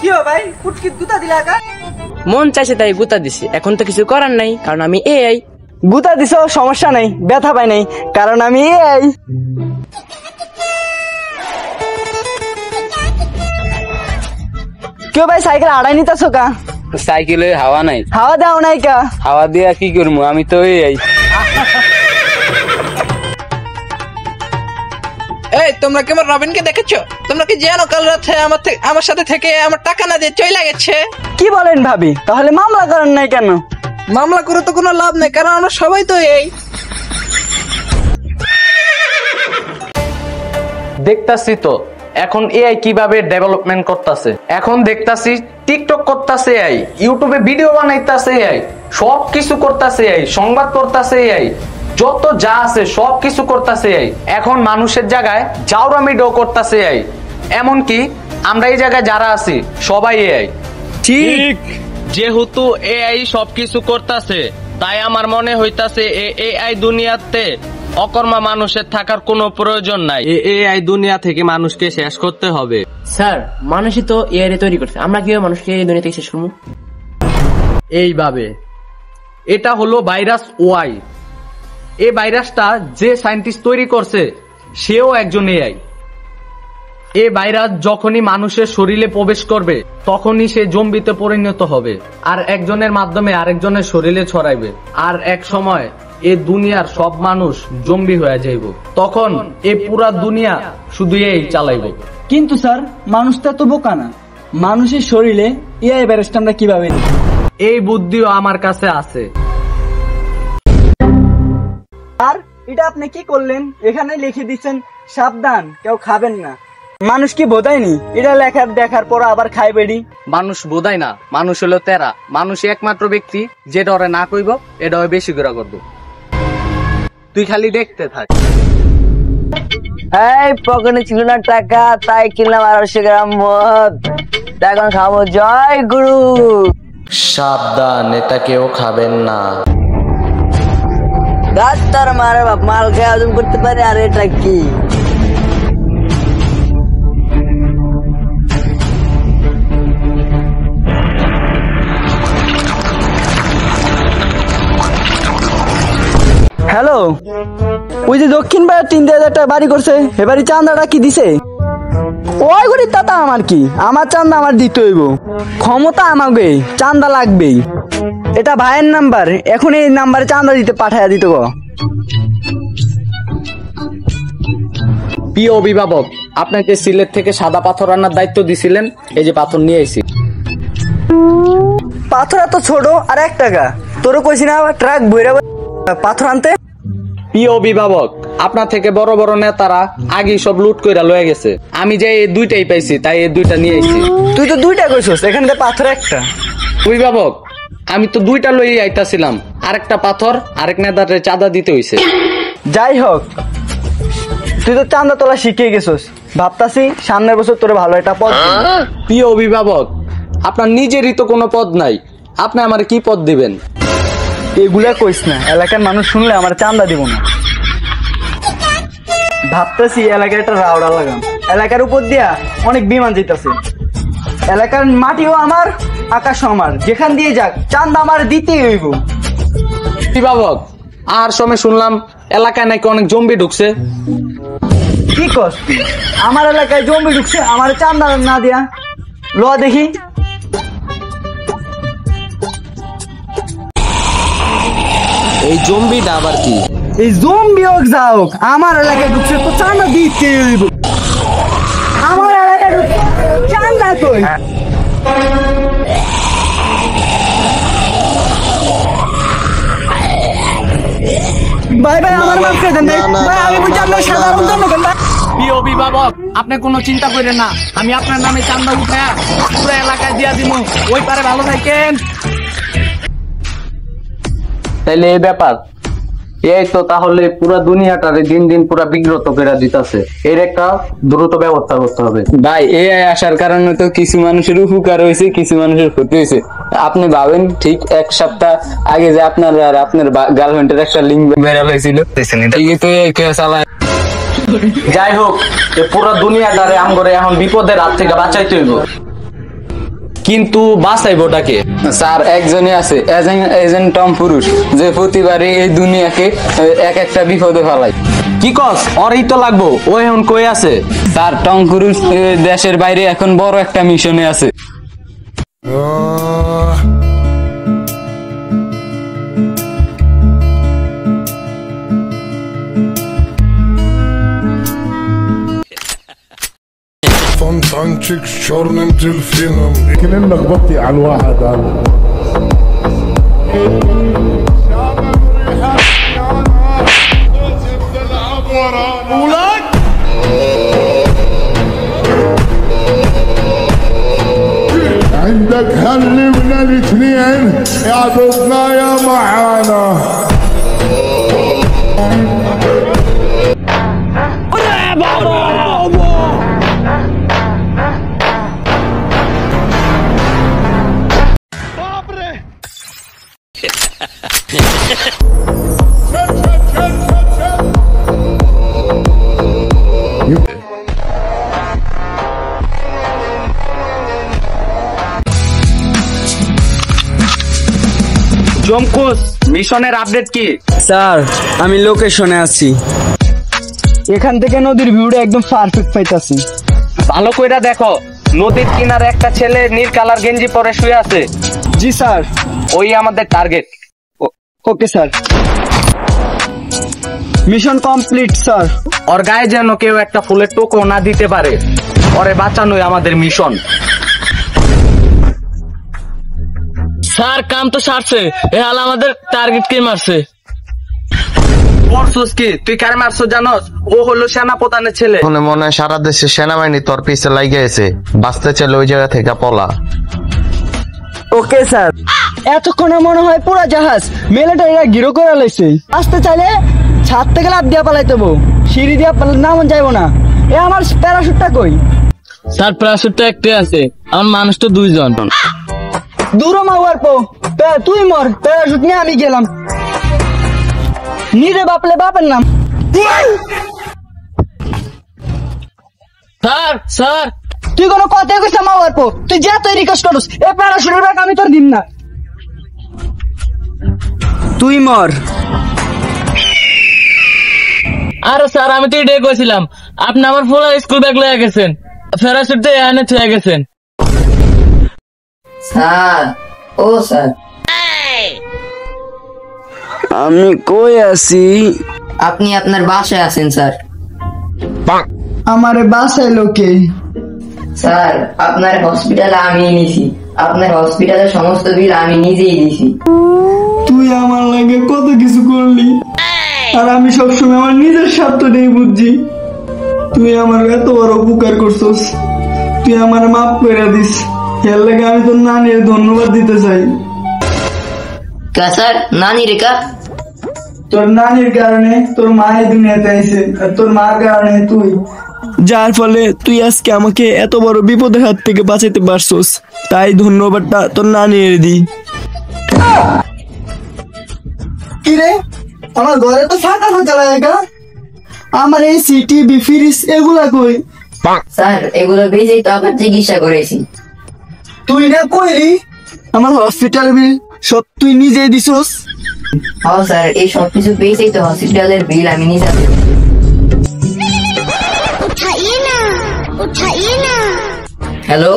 কি হো ভাই কুটকিট গুতা দিলা কা? মন চাইছে তাই গুতা দিছি, এখন তো কিছু করার নাই কারণ আমি এআই। গুতা দিছো সমস্যা নাই, ব্যথা পাই নাই কারণ আমি এই। কেউ ভাই সাইকেল আড়াই নিতেছো কা? সাইকেলে হাওয়া নাই। হাওয়া দাও নাই কা? হাওয়া দিয়া কি করবো, আমি তো এই। এই তোমরা কেমন রবিনকে দেখেছো? তোমরা কি জানো কাল রাতে আমার সাথে থেকে আমার টাকা না দিয়ে চলে গেছে? কি বলেন ভাবি, তাহলে মামলা করেন নাই কেন? মামলা করে তো কোনো লাভ নেই, কারণ আমরা সবাই তো এই। দেখতাছি তো এখন এআই কিভাবে ডেভেলপমেন্ট করতেছে। এখন দেখতাছি টিকটক করতেছে এআই, ইউটিউবে ভিডিও বানাইতেছে এআই, সবকিছু করতেছে এআই, সংবাদ করতেছে এআই, যত যা আছে সবকিছু করতেছে এআই। এখন মানুষের জায়গায় জাউরামিডও করতেছে এআই, এমনকি আমরা এই জায়গায় যারা আছি সবাই এআই। ঠিক, যেহেতু এআই সবকিছু করতেছে তাই আমার মনে হইতাছে এআই দুনিয়াতে অকর্মা মানুষের থাকার কোনো প্রয়োজন নাই। এআই দুনিয়া থেকে মানুষকে শেষ করতে হবে। স্যার, মানুষই তো এআই তৈরি করছে, আমরা কিভাবে মানুষকে এই দুনিয়া থেকে শেষ করবো? এইভাবে, এটা হলো ভাইরাস ওয়াই। এই ভাইরাসটা যে সায়েন্টিস্ট তৈরি করছে সেও একজন এআই। এই ভাইরাস যখনই মানুষের শরীরে প্রবেশ করবে তখনই সে জম্বিতে পরিণত হবে আর একজনের মাধ্যমে আরেকজনের শরীরে ছড়াইবে, আর এক সময় এই দুনিয়ার সব মানুষ জম্বি হয়ে যাইব। তখন এই পুরা দুনিয়া শুধু এই চালাইব। কিন্তু স্যার, মানুষটা তো বোকা না, মানুষের শরীরে এআই ভাইরাসটা আমরা কিভাবে দিই? এই বুদ্ধিও আমার কাছে আছে। আর এটা আপনি কি করলেন? এখানে লিখে দিচ্ছেন সাবধান কেউ খাবেন না। মানুষ কি বোধায়নি এটা লেখার দেখার পর আবার খাই বেড়ি? মানুষ বোধায় না, মানুষ হলো তেরা। মানুষই একমাত্র ব্যক্তি যেটা ওরে না কইব এটা ওই বেশি করে করবো। তুই খালি দেখতে থাক। এই পকেটে ছিল না টাকা, তাই কিনলাম 250 গ্রাম মদ, এখন খাবো। জয় গুরু। সাবধান, এটা কেউ খাবেন না। ডাক্তার মারে বাপ, মাল খেয়ে হজম করতে পারে। আর এটা কি? হ্যালো, ওই যে দক্ষিণ পাড়ার 3000 টাকা বাড়ি করছে, এবারে চান্দাটা কি দিছে? ওই গরিব দাদা, আমার কি, আমার চান্দা আমার দিতে হইব। ক্ষমতা আমাকে, চান্দা লাগবেই। এটা ভাইয়ের নাম্বার, এখন এই নাম্বারে চান্দা দিতে পাঠাইয়া দিত গো। প্রিয় অভিভাবক, আপনাকে সিলেট থেকে সাদা পাথর আনার দায়িত্ব দিছিলেন, এই যে পাথর নিয়ে আইছি। পাথর এত ছোট আর 1 টাকা, তোর কইছি না ট্রাক ভইরা পাথর আনতে? প্রিয় অভিভাবক, আপনার থেকে বড় বড় নেতারা আগে সব লুট কইরা লয়ে গেছে, আমি যে এই দুইটাই পাইছি তাই এই দুইটা নিয়ে আইছি। তুই তো 2টা কইছস, এখান থেকে পাথর 1টা। অভিভাবক, আমি তো 2টা লই আইতাছিলাম, আরেকটা পাথর আরেক নেতারে চাঁদা দিতে হইছে। যাই হোক, তুই তো চান্দা তোলা শিখে গেছস, ভাবতাছি সামনের বছর তোরে ভালো একটা পদ দিব। প্রিয় অভিভাবক, আপনার নিজেরই তো কোনো পদ নাই, আপনি আমার কি পদ দিবেন? এগুলা কইস না, এলাকার মানুষ শুনলে আমার চান্দা দিব না। ভাবতেছি এলাকার একটা রাউডা লাগাম, এলাকার উপর দিয়া অনেক বিমান যেতেছে। এলাকার মাটিও আমার, আকাশও আমার, যেখান দিয়ে যাক চান্দা আমার দিতেই হইব। অভিভাবক, আর সময় শুনলাম এলাকায় নাকি অনেক জম্বি ঢুকছে। কি কস তুই? আমার এলাকায় জমি ঢুকছে, আমার চান্দা না দিয়া? ল দেখি। এই জম্বিটা আবার কি? এই জম্বি হোক যা হোক, আমার এলাকায় ঢুকছে তো চান্দা দিতে হইব। আমার এলাকায় ঢুকছে, চান্দা কই? ভাই ভাই, আমার মাফ করে দেন ভাই, আমি বুঝি আপনার সাধারণ জনগণ। প্রিয় অভিভাবক, আপনি কোনো চিন্তা করেন না, আমি আপনার নামে চান্দা উঠে পুরো এলাকায় দিয়া দিব। ওই পারে ভালো থাকেন। তাইলে এই ব্যাপার, এই তো তাহলে পুরো দুনিয়াটারে দিন দিন পুরো বিগ্রত করে দিতেছে, এর একটা দ্রুত ব্যবস্থা করতে হবে। ভাই, এআই আসার কারণে তো কিছু মানুষের উপকার হয়েছে, কিছু মানুষের ক্ষতি হয়েছে। আপনি ভাবেন, ঠিক 1 সপ্তাহ আগে যে আপনার আর আপনার গার্লফ্রেন্ডের একটা লিঙ্ক ভাইরাল হয়েছিল, ঠিকই তো এই চালায়। যাই হোক, পুরো দুনিয়াটারে আমগরে এখন বিপদের হাত থেকে বাঁচাইতে হইব। কিন্তু বাঁচাইবোটাকে? স্যার একজনই আছে, এজেন্ট টম পুরুষ, যে প্রতিবারই এই দুনিয়াকে এক একটা বিপদে ফেলায়। কি কস? ওরই তো লাগবো। ও এখন কই আছে? স্যার টম ক্রুজ দেশের বাইরে এখন বড় একটা মিশনে আছে। فونتانчик с черным дельфином. كلنا لخبطتي على الواحد هذا. عندك هل من الاثنين يا ضدنا يا معانا. জমকুস, মিশনের আপডেট কি? স্যার আমি লোকেশনে আছি, এখান থেকে নদীর ভিউটা একদম পারফেক্ট পাইতাছি। ভালো কইরা দেখো, নদীর কিনারে একটা ছেলে নীল কালার গেঞ্জি পরে শুয়ে আছে। জি স্যার। ওই আমাদের target. Okay sir, mission complete sir. ওর গায়ে যেন কেউ একটা ফুলের টোকো না দিতে পারে। ওরে বাঁচানোই আমাদের মিশন। স্যার কাম তো সারছে, এ হাল আমাদের টার্গেট কে মারছে? পরশুস কি তুই কারে মারছো জানোস? ও হলো সেনা প্রধানের ছেলে। মনে হয় সারা দেশে সেনাবাহিনী তোর পিছে লাগে আছে, বাঁচতে চাইলে ওই জায়গা থেকে পলা। Okay sir. এতক্ষণে মনে হয় পুরা জাহাজ মিলিটারিরা ঘিরো করে লাইছে। আসতে চাইলে ছাদ থেকে লাফ দিয়া পালাইতে দেবো, সিঁড়ি দিয়া নামন যাইবো না। এ আমার প্যারাশুটটা কই? স্যার প্যারাশুটটা একটাই আছে, আমার মানুষ তো 2 জন। দূর মাওয়ার পো, তুই মর, প্যারাশুট নিয়ে আমি গেলাম। নিজে বাপলে বাপের নাম। স্যার স্যার তুই কোনো কথাই কইছ মাওয়ার পো, তুই যা তুই রিকোয়েস্ট করস, এ প্যারাশুটের ব্যাগ আমি তোর দিম না। তুই মর। আরে স্যার আমি তো এটাই কইছিলাম, আপনি আমার ফুল স্কুল ব্যাগ লয়ে গেছেন, প্যারাশুট তো এখানে থুয়ে গেছেন। স্যার, ও স্যার, আমি কই আছি? আপনি আপনার বাসায় আছেন স্যার। আমারে বাসায় লোকে। স্যার আপনার হসপিটালে আমি নিছি, আপনার হসপিটালের সমস্ত বিল আমি নিজেই দিছি। তুই আমার লাগে কত কিছু করলি, আর আমি সবসময় আমার নিজের স্বার্থটাই বুঝছি। তুই আমার এত বড় উপকার করছস, তুই আমার মাফ করে দিস। এর লাগে আমি তোর নানির ধন্যবাদ দিতে চাই। কা স্যার, নানি রেখা? তোর নানির কারণে তোর মা এই দুনিয়াতে আইছে, আর তোর মার কারণে তুই, যার ফলে তুই আজকে আমাকে এত বড় বিপদের হাত থেকে বাঁচাতে পারছস। তাই ধন্যবাদটা তোর নানির দি। কি রে, আমার ঘরে তো ফাঁকা ফাঁকা লাগা, আমার এই টিভি ফ্রিজ এগুলা কই? স্যার এগুলো বেজেই তো আপনার চিকিৎসা করেছি। তুই না কইলি আমার হসপিটাল বিল সব তুই নিজেই দিছস? হ্যাঁ স্যার, এই সবকিছু পেয়েছেই তো হসপিটালের বিল আমি নিজে দেব। হ্যালো,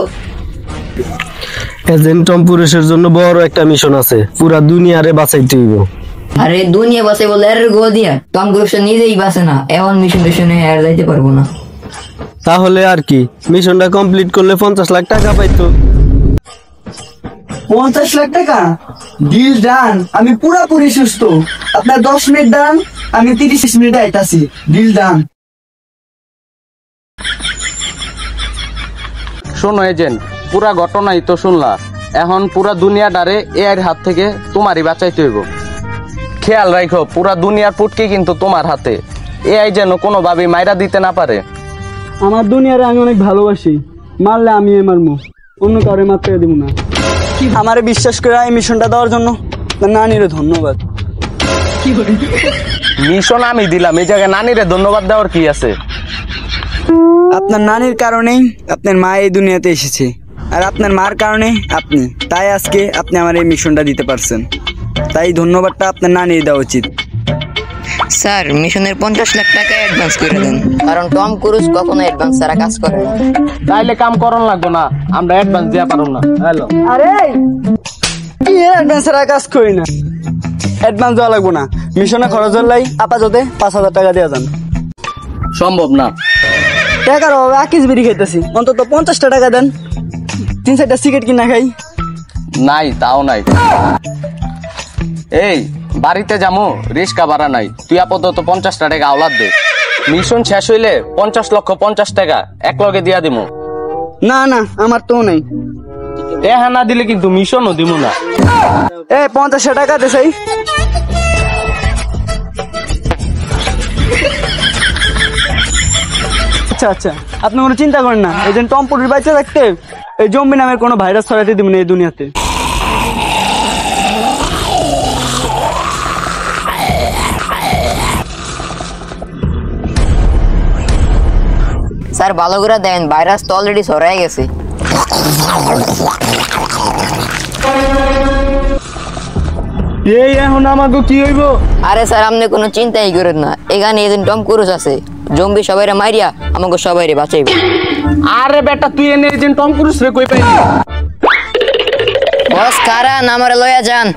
এজেন্ট টম পুরুষের জন্য বড় একটা মিশন আছে, পুরা দুনিয়ারে বাঁচাইতে হইব। আরে দুনিয়া বাসে বলে এর গো দিয়া টম ক্রুজ নিজেই বাসে না, এমন মিশন টিশনে আর যাইতে পারবো না। তাহলে আর কি, মিশনটা কমপ্লিট করলে 50 লাখ টাকা পাইতো। 50 লাখ টাকা ডিল ডান। আমি পুরাপুরি সুস্থ, আপনার 10 মিনিট ডান, আমি 30 মিনিট আইতাছি। Deal done. শোনো এজেন্ট, পুরা ঘটনাই তো শুনলা। এখন পুরা দুনিয়াটারে এআইর হাত থেকে তোমারই বাঁচাইতে হইব। খেয়াল রাখো, পুরা দুনিয়ার পুটকি কিন্তু তোমার হাতে। এআই যেন কোনোভাবেই মাইরা দিতে না পারে। আমার দুনিয়ারে আমি অনেক ভালোবাসি, মারলে আমি মারমু, অন্য কাউরে মারতে দিব না। আমারে বিশ্বাস করে এই মিশনটা দেওয়ার জন্য নানিরে ধন্যবাদ। মিশন আমি দিলাম, এই জায়গায় নানিরে ধন্যবাদ দেওয়ার কি আছে? আপনার নানির কারণেই আপনার মা এই দুনিয়াতে এসেছে, আর আপনার মার কারণে তাই আজকে আপনি আমার এই মিশনটা দিতে পারছেন, তাই ধন্যবাদটা আপনার না নিয়ে দেওয়া উচিত। স্যার মিশনের 50 লাখ টাকা অ্যাডভান্স করে দেন, কারণ টম ক্রুজ কখনো অ্যাডভান্স ছাড়া কাজ করে না। তাইলে কাম করন লাগবো না, আমরা অ্যাডভান্স দিয়া পারুম না। হ্যালো আরে কি অ্যাডভান্স আর কাজ করি না, অ্যাডভান্স দেওয়া লাগবো না। মিশনে খরচ হলাই আপাতত 5,000 টাকা দেওয়া যান। সম্ভব না। টাকার অভাবে আকিস বিড়ি খাইতেছি, অন্তত 50টা টাকা দেন, 3-4টা সিগারেট কিনা খাই। নাই, তাও নাই। এই বাড়িতে যামু, রিস্কা ভাড়া নাই, তুই আপাতত 50টা টাকা আওলাদ দে। মিশন শেষ হইলে 50,50,000 টাকা এক লগে দিয়া দিমু। না না, আমার তো নেই। হ্যাঁ না দিলে কিন্তু মিশনও দিমু না। 50 টাকা দে চাই। আচ্ছা আচ্ছা, আপনি কোনো চিন্তা করেন না, এই যে টমপুরির বাচ্চা থাকতে এই জম্বি নামের কোনো ভাইরাস ছড়াইতে দিব না এই দুনিয়াতে। স্যার ভালো করে দেন, ভাইরাস তো অলরেডি ছড়াই গেছে। এই এখন আমাকে কি হইব? আরে স্যার আপনি কোনো চিন্তাই করেন না, এখানে এজেন্ট টম ক্রুজ আছে, জম্বি সবাইরে মারিয়া আমাকে সবাইরে বাঁচাইবে। আরে বেটা তুই এনে এজেন্ট টম ক্রুজ রে কই পাইলি? বস কারণ আমারে লয়া যান।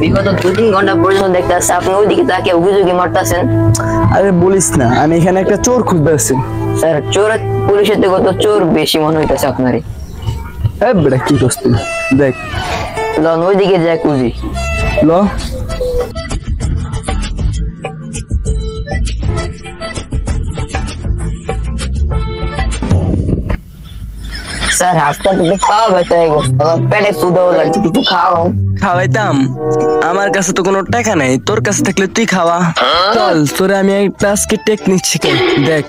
বিগত 2-3 ঘন্টা পর্যন্ত দেখতে আসছে আপনি ওইদিকে তাকে অভিযোগে মারতেছেন। আরে বলিস না, আমি এখানে একটা চোর খুঁজতে আসছি। স্যার চোর পুলিশের থেকে তো চোর বেশি মনে হইতেছে আপনারই। বেটা কি করছিস তুই? দেখ লন ওইদিকে যাই খুঁজি। ল স্যার হাফটা তো খাওয়া বেঁচে গেছে, পেটে সুদও লাগছে, কিছু খাও। খাওয়াইতাম, আমার কাছে তো কোনো টাকা নাই, তোর কাছে থাকলে তুই খাওয়া। চল তোরে আমি একটা আজকে টেকনিক শিখাই, দেখ।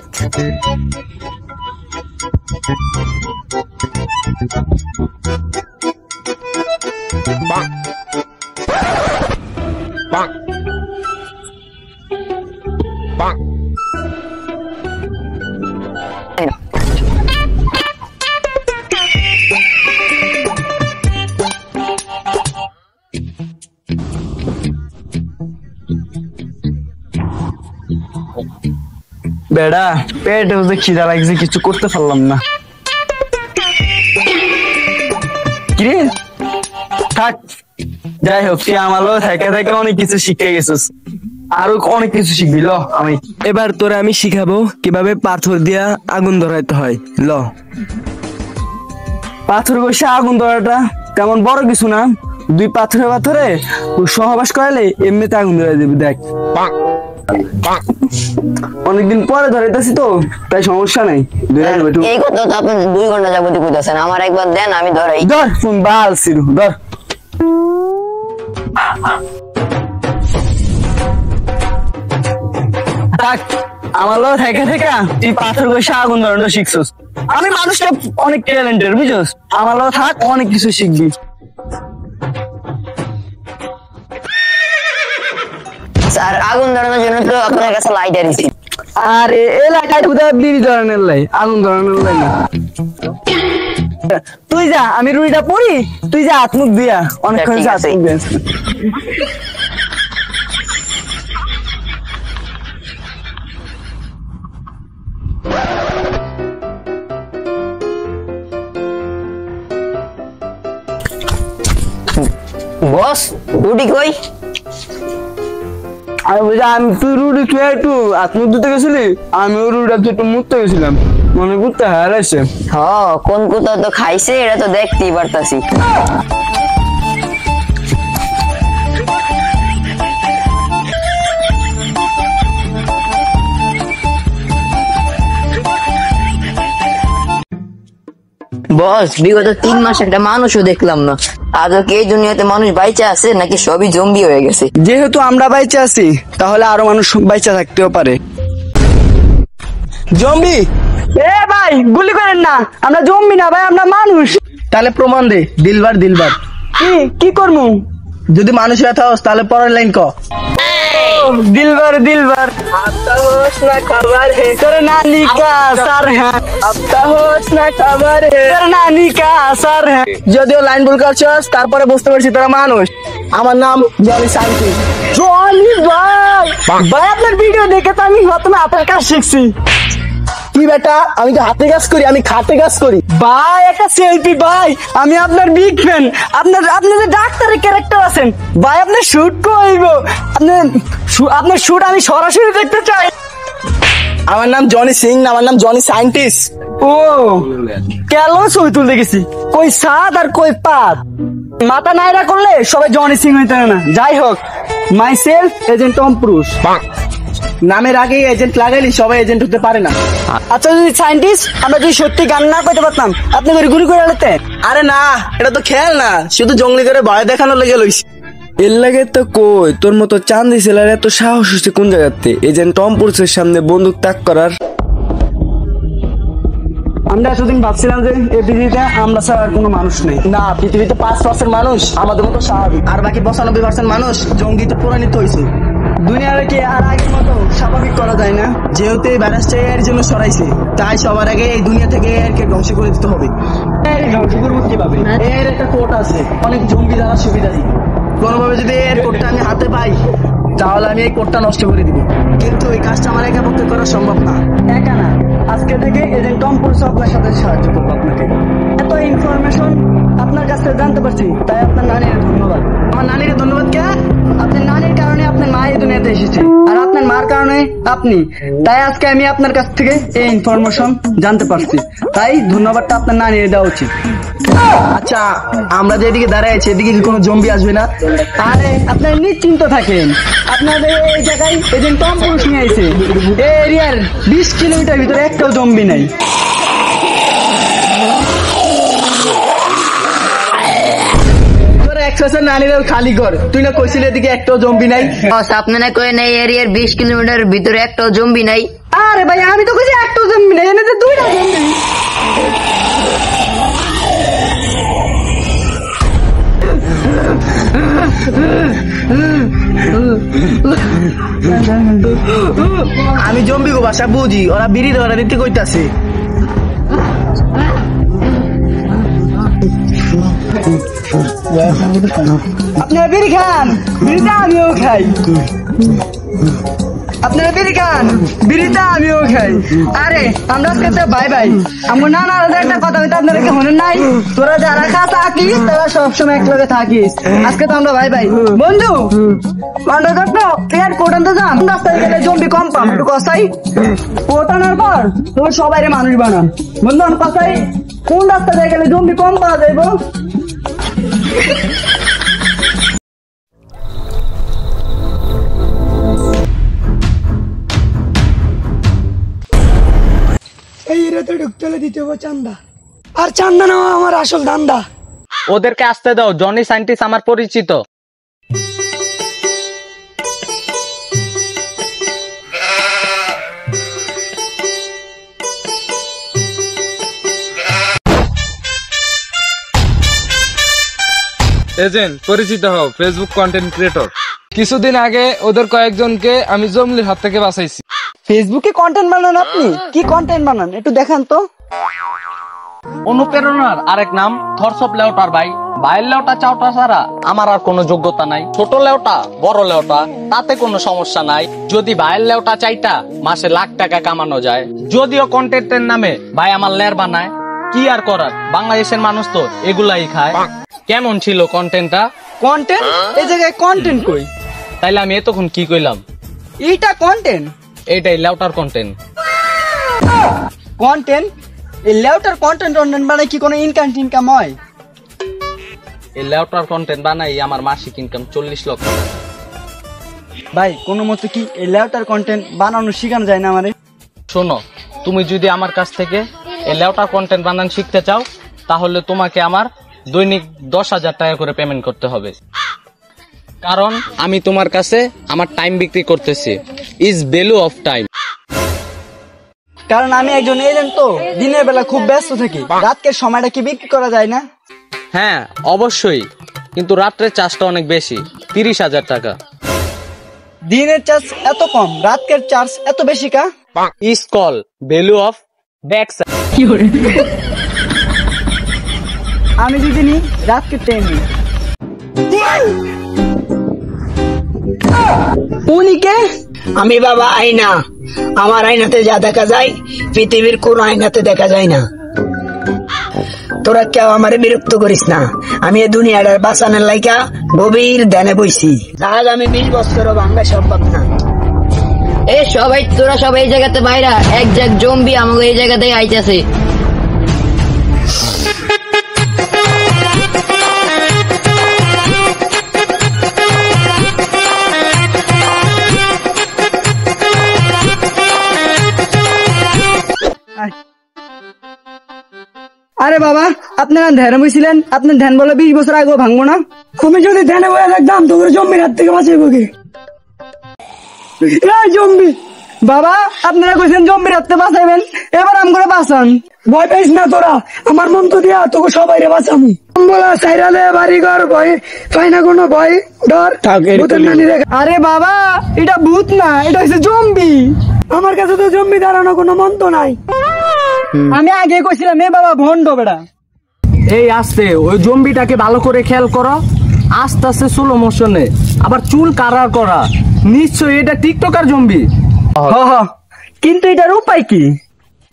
বেড়া পেটে হচ্ছে খিদা লাগছে, কিছু করতে পারলাম না। কিরে থাক, যাই হোক তুই আমারও থেকে থেকে অনেক কিছু শিখে গেছিস, আরো অনেক কিছু শিখবি। ল আমি এবার তোরা আমি শিখাবো কিভাবে পাথর দিয়া আগুন ধরাইতে হয়। ল পাথর বসে আগুন ধরাটা তেমন বড় কিছু না, 2 পাথরে পাথরে সহবাস করালে এমনিতে আগুন ধরে দিবি। দেখ অনেকদিন পরে ধরাইতেছি তো তাই সমস্যা নাই। এই কথা তো আপনি 2 ঘন্টা যাবত কইতাছেন, আমার একবার দেন আমি ধরাই। ধর শুন বাল সিরু ধর। থাক আমার লোক থেকে থেকে তুই পাথর বসে আগুন ধরানো শিখছিস। আমি মানুষটা অনেক ট্যালেন্টেড বুঝছিস, আমার লোক থাক অনেক কিছু শিখবি। স্যার আগুন ধরানোর জন্য তো আপনার কাছে লাইটার দিছি। আরে এলাকায় কোথায় বিড়ি ধরানোর লাই, আগুন ধরানোর লাই না। তুই যা, আমি রুইটা পড়ি, তুই যা হাত মুখ দিয়া অনেকক্ষণ যা হাত মুখ দিয়া। বস রুটি কই? আমি বলছি আমি তুই রুটি খেয়ে একটু হাত মুখ ধুতে গেছিলি, আমিও রুটিটা একটু মুখতে গেছিলাম, মনে করতে হারাইছে। কোন কোথাও তো খাইছে, এটা তো দেখতেই পারতাছি। বস বিগত 3 মাস একটা মানুষও দেখলাম না। আদৌ কি এই দুনিয়াতে মানুষ বাইচা আছে নাকি সবই জম্বি হয়ে গেছে? যেহেতু আমরা বাইচে আছি তাহলে আরো মানুষ বাইচা থাকতেও পারে। জম্বি এ ভাই গুলি করেন না, আমরা জম্বি না ভাই, আমরা মানুষ। তাহলে প্রমাণ দে, দিলবার দিলবার। কি করবো? যদি মানুষ হয়ে থাকস তাহলে পরের লাইন ক। दिलबर दिलबर अब तो होश ना खबर है तेरे नानी का सर है, अब तो होश ना खबर है तेरे नानी का सर है। যদিও লাইন ভুল করছস তারপরে বুঝতে পারছি তোরা মানুষ। আমার নাম জনি সাইন্টিস্ট। জনি ভাই, ভাই আপনার ভিডিও দেখে তো আমি প্রথমে আপনার কাজ শিখছি। কি বেটা, আমি তো হাতে কাজ করি, আমি খাটে কাজ করি। ভাই একটা সেলফি ভাই, আমি আপনার বিগ ফ্যান। আপনি যে ডাক্তারের ক্যারেক্টার আছেন ভাই, আপনার শুট কইব, আপনার শুট আমি সরাসরি দেখতে চাই। আমার নাম জনি সিং না, আমার নাম জনি সাইন্টিস্ট। ও কেন ছবি তুলতে গেছি, কই সাদ আর কই পাত, মাথা নাইরা করলে সবাই জনি সিং হইতে না। যাই হোক, myself agent Tom Cruise. নামের আগে এজেন্ট লাগাইলি সবাই এজেন্ট হতে পারে না। আচ্ছা যদি সাইন্টিস্ট আমরা যদি সত্যি গান না করতে পারতাম, আপনি করে গুলি করে আনতে? আরে না, এটা তো খেয়াল না, শুধু জঙ্গলি করে ভয় দেখানো লেগে লইছি। এর লাগে তো কই তোর মতো চান্দি ছেলের এত সাহস হচ্ছে কোন জায়গাতে এজেন্ট টম ক্রুজের সামনে বন্দুক তাক করার? আমরা এতদিন ভাবছিলাম যে এই পৃথিবীতে আমরা ছাড়া আর কোনো মানুষ নেই। না, পৃথিবীতে 5% মানুষ আমাদের মতো স্বাভাবিক, আর বাকি 95% মানুষ জঙ্গিতে পরিণত হয়েছে। দুনিয়ার কি আর আগের মতো স্বাভাবিক করা যায় না? যেহেতু এই ভাইরাসটা এর জন্য ছড়াইছে, তাই সবার আগে এই দুনিয়া থেকে এরকে ধ্বংস করে দিতে হবে। ধ্বংস করবো কিভাবে? এর একটা কোড আছে, অনেক জঙ্গি দ্বারা সুবিধা দিই। কোনোভাবে যদি এর কোডটা আমি হাতে পাই তাহলে আমি এই কোডটা নষ্ট করে দিব, কিন্তু এই কাজটা আমার একা পক্ষে করা সম্ভব না। একা না, আজকে থেকে এজেন্ট টম ক্রুজ আপনার সাথে সাহায্য করবো আপনাকে। এত ইনফরমেশন আপনার কাছ থেকে জানতে পারছি, তাই আপনার নানির ধন্যবাদ। আমার নানির ধন্যবাদ কে? আপনার নানির কারণে আপনার মা এই দুনিয়াতে এসেছে, আর আপনার মার কারণে আপনি। তাই আজকে আমি আপনার কাছ থেকে এই ইনফরমেশন জানতে পারছি, তাই ধন্যবাদটা আপনার নানির দেওয়া উচিত। আচ্ছা, আমরা যেদিকে দাঁড়ায় আছি এদিকে কি কোনো জম্বি আসবে না? আরে আপনার নিশ্চিন্ত থাকেন, আপনাদের এই জায়গায় এজেন্ট টম ক্রুজ নিয়ে আইছে। এই এরিয়ার 20 কিলোমিটার ভিতরে একটাও জম্বি নাই। নানির খালি ঘর, তুই না কইছিলি এদিকে একটাও জম্বি নাই। আপনারা কই নাই এরিয়ার 20 কিলোমিটার ভিতরে একটাও জম্বি নাই? আরে ভাই আমি তো কইছি একটাও জম্বি নাই, এনে তো দুইটা জম্বি। আমি জম্বি গো ভাষা বুঝি, ওরা বিড়ি ধরা দিতে কইতাছে। আপনারা বিড়ি খান, বিড়িটা আমিও খাই। আপনারা বিড়ি খান, বিড়িটা আমিও খাই। আরে আমরা আজকে বাই বাই। আমার নানা একটা কথা হইতে আপনারা কি মনে নাই? তোরা যারা থাকিস তারা সবসময় একলগে থাকিস। আজকে তো আমরা বাই বাই। বন্ধু কোটান তো যান, রাস্তায় গেলে জম্বি কম পাম, একটু কষাই কোটানোর পর তোমার সবাই মানুষ বানান। বন্ধু কষাই কোন রাস্তা দিয়ে গেলে জম্বি কম পাওয়া যাইব? এই রাতে ঢুকতে দিতে হবে চান্দা, আর চান্দা নেওয়া আমার আসল ধান্দা। ওদেরকে আসতে দাও, জনি সাইন্টিস্ট আমার পরিচিত। এজেন্ট পরিচিত হও, ফেসবুক কন্টেন্ট ক্রিয়েটর। কিছুদিন আগে ওদের কয়েকজনকে আমি জঙ্গলির হাত থেকে বাঁচাইছি। ফেসবুকে কন্টেন্ট বানান আপনি? কি কন্টেন্ট বানান একটু দেখান তো। অনুপ্রেরণার আরেক নাম থটস অফ লেউটার ভাই। ভাইয়ের লেউটা চাওটা ছাড়া আমার আর কোনো যোগ্যতা নাই। ছোট লেউটা বড় লেউটা তাতে কোনো সমস্যা নাই, যদি ভাইয়ের লেউটা চাইটা মাসে লাখ টাকা কামানো যায়। যদিও কন্টেন্টের নামে ভাই আমার লের বানায়, কি আর করার, বাংলাদেশের মানুষ তো এগুলাই খায়। কেমন ছিল কন্টেন্টটা? কন্টেন্ট এই জায়গায় কন্টেন্ট কই? তাইলে আমি এতক্ষণ কি কইলাম? এইটা কন্টেন্ট? এইটাই লেউটার কন্টেন্ট। কন্টেন্ট? এই লেউটার কন্টেন্ট মানে কি কোনো ইনকাম হয়? এই লেউটার কন্টেন্ট বানাই আমার মাসিক ইনকাম 40 লক্ষ টাকা। ভাই কোনো মতে কি এই লেউটার কন্টেন্ট বানানো শেখানো যায় না আমারে? শোনো, তুমি যদি আমার কাছ থেকে এই লেউটার কন্টেন্ট বানানো শিখতে চাও তাহলে তোমাকে আমার দৈনিক 10,000 টাকা করে পেমেন্ট করতে হবে, কারণ আমি তোমার কাছে আমার টাইম বিক্রি করতেছি। Is value of time. কারণ আমি একজন এজেন্ট, তো দিনের বেলা খুব ব্যস্ত থাকি, রাতের সময়টা কি বিক্রি করা যায় না? হ্যাঁ অবশ্যই, কিন্তু রাত্রের চার্জটা অনেক বেশি, 30,000 টাকা। দিনের চার্জ এত কম, রাতের চার্জ এত বেশি কা? Is call value of back. আমি যদি নি রাতকে ট্রেন নি। উনি কে? আমি বাবা আয়না। আমার আয়নাতে যা দেখা যায় পৃথিবীর কোন আয়নাতে দেখা যায় না। তোরা কেউ আমারে বিরক্ত করিস না। আমি এই দুনিয়াটার বাঁচানোর লাইকা গভীর ধ্যানে বইছি। আজ আমি 20 বছরও ভাঙা সম্ভব না। এ সবাই, তোরা সবাই এই জায়গাতে বাইরা, এক জম্বি আমাকে এই জায়গাতে আইতেছে। আরে বাবা, আপনারা ধ্যানে বসছিলেন, আপনার ধ্যান বলে 20 বছর আগেও ভাঙবো না? আমি যদি ধ্যানে বয়ে থাকতাম তোর জম্বির হাত থেকে বাঁচাইব কে? জম্বি বাবা, আপনারা কইছেন জম্বির হাতে বাঁচাইবেন, এবার আম করে বাঁচান। ভয় পাইস না তোরা, আমার মন তো দিয়া তোকে সবাই রে বাঁচামু। বলা সাইরালে বাড়ি ঘর ভয় পাই না, কোনো ভয় ডর ভূতের নানি রেখা। আরে বাবা, এটা ভূত না, এটা হচ্ছে জম্বি। আমার কাছে তো জম্বি দাঁড়ানো কোনো মন্ত্র নাই। আমি আগে কইছিলাম এ বাবা ভন্ড বেড়া। এই আস্তে ওই জম্বিটাকে ভালো করে খেয়াল করো, আস্তে আস্তে স্লো মোশনে, আবার চুল কালার করা, নিশ্চয়ই এটা টিকটকার জম্বি। কিন্তু এটার উপায় কি?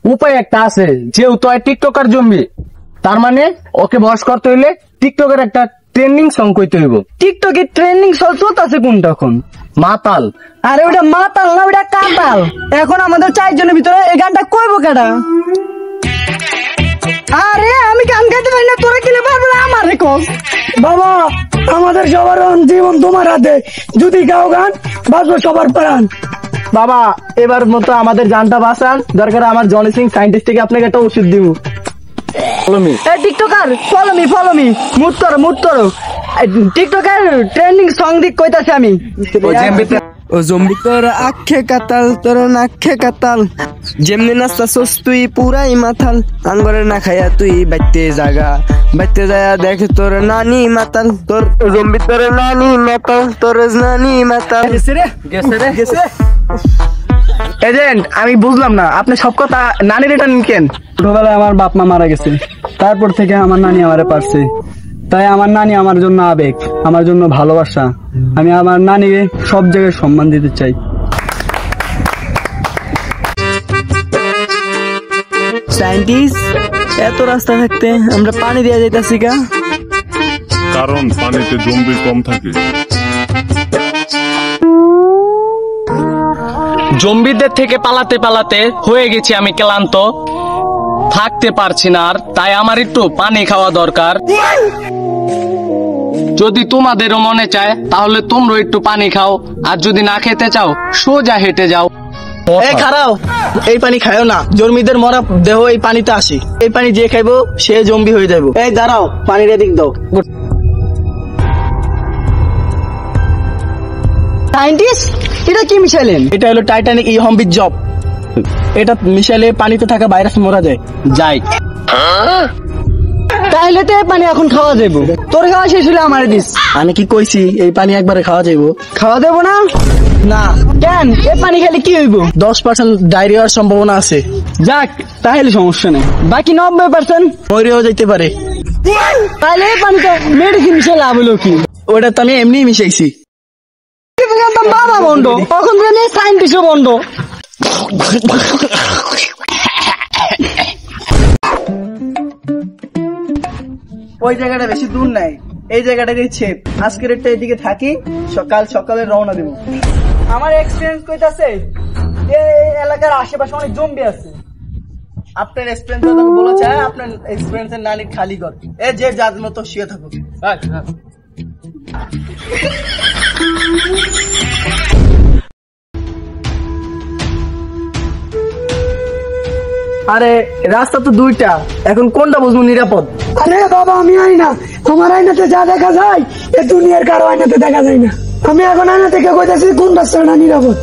উপায় একটা আছে, যেহেতু টিকটকার জম্বি, তার মানে ওকে বস করতে হইলে টিকটকের একটা ট্রেন্ডিং সং কইতে হইব। টিকটকে ট্রেন্ডিং সং চলতেছে কোনটা এখন? মাতাল। আরে ওটা মাতাল না, ওটা কাতাল। এখন আমাদের 4 জনের ভিতরে এই গানটা কইবো কেডা? আরে আমি গান গাইতে পারি না, তোরা কিলে পারবি না আমার রেকর্ড। বাবা, আমাদের সবার জীবন তোমার হাতে, যদি গাও গান বাজবো সবার প্রাণ। বাবা, এবার মতো আমাদের জানটা বাঁচান, দরকার আমার জনি সিং সাইন্টিস্ট থেকে আপনাকে একটা ওষুধ দিব। টিকটকার ফলো মি মুড করো। টিকটকার ট্রেন্ডিং সং দিক কইতাছে আমি। ও জম্বি তোর আখে কাতাল, তোর নাখে কাতাল, যেমনি নাচতাছস তুই পুরাই মাথাল, আঙ্গরে না খাইয়া তুই বাইতে যায় দেখ তোর নানি মাতাল, তোর জম্বি তোর নানি মাতাল, তোর নানি মাতাল। গেছে এজেন্ট, আমি বুঝলাম না, আপনি সব কথা নানির এটা নিকেন। ছোটবেলায় আমার বাপ মা মারা গেছে, তারপর থেকে আমার নানি আমারে পারছে, তাই আমার নানি আমার জন্য আবেগ, আমার জন্য ভালোবাসা। আমি আমার নানিকে সব জায়গায় সম্মান দিতে চাই। সায়েন্টিস্ট, এত রাস্তা থাকতে আমরা পানি দিয়ে যাইতাছি কা? কারণ পানিতে জম্বি কম থাকে। জম্বিদের থেকে পালাতে পালাতে হয়ে গেছি আমি ক্লান্ত, থাকতে পারছি না আর, তাই আমার একটু পানি খাওয়া দরকার। যদি তোমাদেরও মনে চায় তাহলে তোমরা একটু পানি খাও, আর যদি না খেতে চাও সোজা হেঁটে যাও। এই খারাও, এই পানি খায়ও না, জম্বিদের মরা দেহ এই পানিতে আসি। এই পানি যে খাইবো সে জম্বি হয়ে যাবো। এই দাঁড়াও, পানির এদিক দাও। সায়েন্টিস্ট, এটা কি মিশাইলেন? এটা হলো টাইটানিক হম্বির জব। এটা মিশাইলে পানিতে থাকা ভাইরাস মরা যায়। তাহলে তো এই পানি এখন খাওয়া যাবো। তোর খাওয়া শেষ হলে আমার দিস। আমি কি কইছি এই পানি একবারে খাওয়া যাবো? খাওয়া দেবো না? না। কেন? এই পানি খেলে কি হইব? 10% ডায়রিয়া হওয়ার সম্ভাবনা আছে। যাক, তাহলে সমস্যা নেই। বাকি 90% মরেও যেতে পারে। তাহলে এই পানিতে মেডিসিন মিশে লাভ হলো কি? ওটা তো আমি এমনি মিশাইছি। বাবা বন্ড, তখন সায়েন্টিস্ট বন্ড। ওই জায়গাটা বেশি দূর নাই, এই জায়গাটা ছেপ। আজকের একটা এদিকে থাকি, সকালে রওনা দেব। আমার এক্সপিরিয়েন্স কইতাছে এই এলাকার আশেপাশে অনেক জম্বি আছে। আপনার এক্সপিরিয়েন্স আমাকে বলা চায়, আপনার এক্সপিরিয়েন্সের নানি খালি কর। এই যে যার মতো শুয়ে থাকো। আরে রাস্তা তো দুইটা, এখন কোনটা বুঝবো নিরাপদ? আরে বাবা আমি আইনা, আমার আয়নাতে যা দেখা যায় এ দুনিয়ার কারো আয়নাতে দেখা যায় না। আমি এখন আয়না থেকে কইতাছি কোন রাস্তাটা নিরাপদ।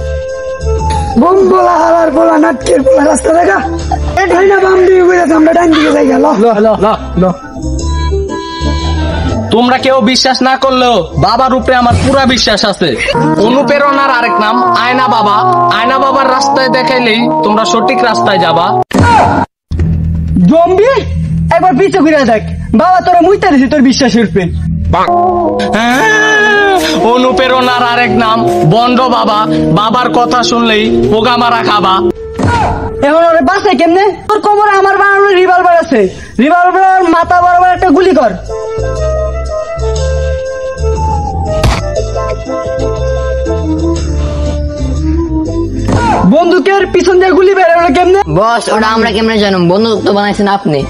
বোম বলা হালার বলা নাটকের বলা রাস্তা দেখা আয়না বাম দিকে কইতাছে, আমরা ডান দিকে যাই গেল। তোমরা কেউ বিশ্বাস না করলেও বাবার উপরে আমার পুরা বিশ্বাস আছে। অনুপ্রেরণার আরেক নাম আয়না বাবা। আয়না বাবার রাস্তায় দেখাইলেই তোমরা সঠিক রাস্তায় যাবা। জম্বি একবার পিছে ঘুরে দেখ, বাবা তোরা মুইতে দিছি তোর বিশ্বাসের উপরে। অনুপ্রেরণার আরেক নাম বন্ড বাবা। বাবার কথা শুনলেই পোকা মারা খাবা। এখন ওরে বাসে কেমনে? তোর কোমরে আমার বানানো রিভলভার আছে, রিভলভার মাথা বরাবর একটা গুলি কর। বন্দুকের পিছন দিয়ে গুলি বের হলো কেমনে? বস ওটা আমরা কেমনে জানুম? বন্দুক তো বানাইছেন আপনি।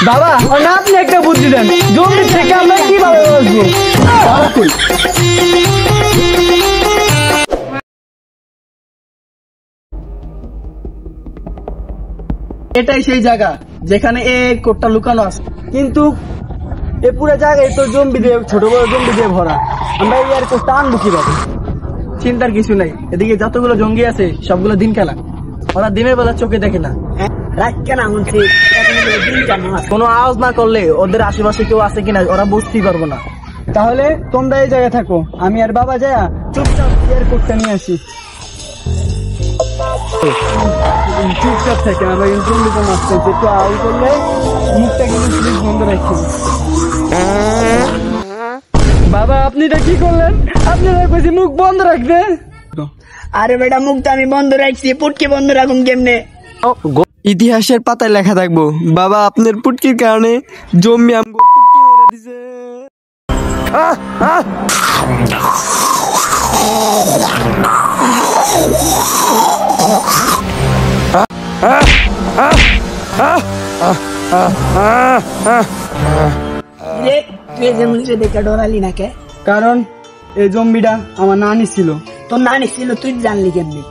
বাবা না আপনি একটা বুদ্ধি দেন, জম্বি থেকে আমরা কিভাবে বাঁচবো? এটাই সেই জায়গা যেখানে এই কোটটা লুকানো আছে, কিন্তু এ পুরো জায়গায় তো জম্বি দিয়ে, ছোট বড় জম্বি দিয়ে ভরা। আমরা এই আর কোটটা আনবো কিভাবে? চিন্তার কিছু নাই, এদিকে যতগুলো জঙ্গি আছে সবগুলো দিন খেলা, ওরা দিনের বেলা চোখে দেখে না। কোনো আওয়াজ না করলে ওদের আশেপাশে কেউ আছে কিনা ওরা বুঝতেই পারবো না। তাহলে তোমরা এই জায়গায় থাকো, আমি আর বাবা যায়া চুপচাপ এয়ারপোর্টটা নিয়ে আসি। চুপচাপ থাকে, আমরা কিন্তু মারতে একটু আওয়াজ করলে মুখটা কিন্তু প্লিজ বন্ধ রাখি। বাবা আপনি এটা কি করলেন? আপনারা কইছি মুখ বন্ধ রাখতে। আরে বেটা মুখটা আমি বন্ধ রাখছি, পুটকি বন্ধ রাখুন কেমনে? ইতিহাসের পাতায় লেখা থাকবো, বাবা আপনার পুটকির কারণে জম্বি আমগো পুটকি মেরে দিছে। তুই যে মুখে দেখে ডরালি না কে? কারণ এই জম্বিটা আমার নানি ছিল। তোর নানি ছিল, তুই জানলি কেমনি?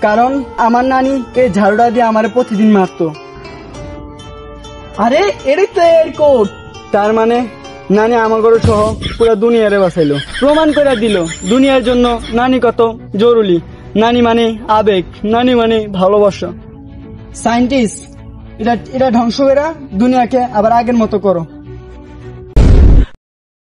কারণ আমার নানি এই ঝাড়ুটা দিয়ে আমার প্রতিদিন মারতো। আরে এটাই তো এয়ারপোর্ট, তার মানে নানি আমার ঘরে সহ পুরো দুনিয়ারে বাঁচাইলো, প্রমাণ করে দিল দুনিয়ার জন্য নানি কত জরুরি। নানি মানে আবেগ, নানি মানে ভালোবাসা। সায়েন্টিস্ট এটা ধ্বংস করে দুনিয়াকে আবার আগের মতো করো।